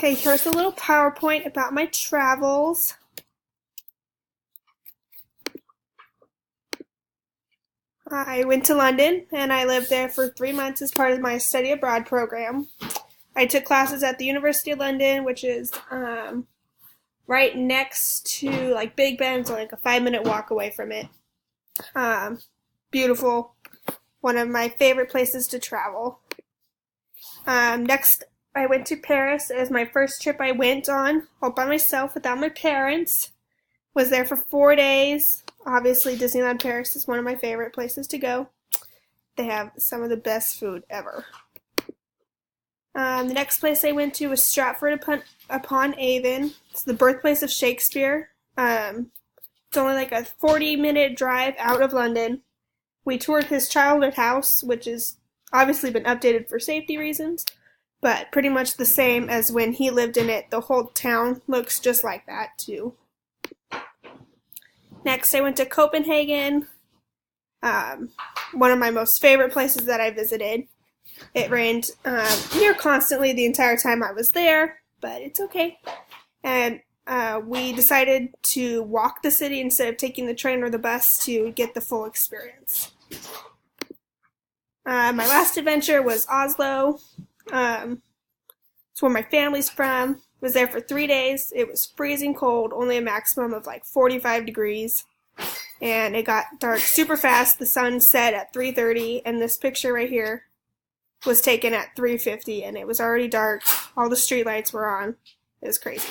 Okay, here's a little PowerPoint about my travels. I went to London and I lived there for 3 months as part of my study abroad program. I took classes at the University of London, which is right next to like Big Ben, so like a 5-minute walk away from it. Beautiful. One of my favorite places to travel. Next, I went to Paris. It was my first trip I went on all by myself without my parents. Was there for 4 days. Obviously, Disneyland Paris is one of my favorite places to go. They have some of the best food ever. The next place I went to was Stratford-upon Avon. It's the birthplace of Shakespeare. It's only like a 40-minute drive out of London. We toured his childhood house, which has obviously been updated for safety reasons, but pretty much the same as when he lived in it. The whole town looks just like that, too. Next, I went to Copenhagen, one of my most favorite places that I visited. It rained near constantly the entire time I was there, but it's okay. And we decided to walk the city instead of taking the train or the bus to get the full experience. My last adventure was Oslo. It's where my family's from. Was there for 3 days. It was freezing cold, only a maximum of like 45 degrees. And it got dark super fast. The sun set at 3:30, and this picture right here was taken at 3:50, and it was already dark. All the street lights were on. It was crazy.